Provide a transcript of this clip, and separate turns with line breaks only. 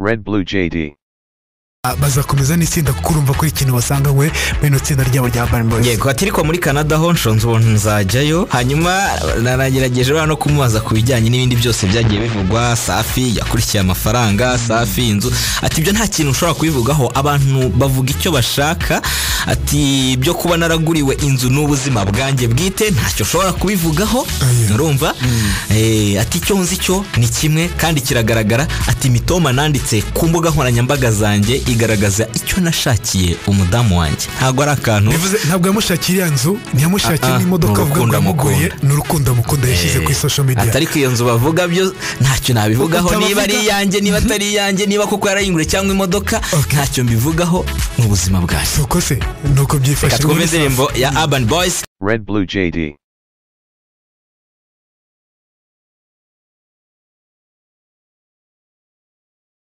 Red Blue JD.
bazakomeza n'itsinda kuko urumva ko ikintu basanganywe bino tsinda ryabo rya Urban Boys.
Yego atiriko muri Canada ho nshonze ubuntu nzajyayo hanyuma naragerageje no kumubaza ku bijyanye n'ibindi byose byagiye bivugwa. Safi yakurikiye amafaranga, Safi inzu, ati ibyo nta kintu ushobora kubivugaho, abantu bavuga icyo bashaka, ati byo kuba naraguriwe inzu n'ubuzima bwanjye bwite ntacyo ushobora kubivugaho. Urumva ati icyo nzi cyo ni kimwe kandi kiragaragara, ati mitoma nanditse ku mbuga nkoranyambaga zanjye igaragaza icyo nashakiye umudamu wanjye, ntago ari akantu
ntabwo yamushakiye inzu, ntiyamushakiye n'imodoka avuga ngo yamuguye, n'urukundo mukunda yashyize kuri social media.
Atari ko iyo nzu bavuga byo ntacyo nabivugaho, niba ari yanjye niba atari yanjye, niba koko yarayingure cyangwa imodoka ntacyo mbivugaho mu buzima bwacu.
Soko se nuko byifashe.
Twumve indirimbo ya Urban Boys
Red Blue JD.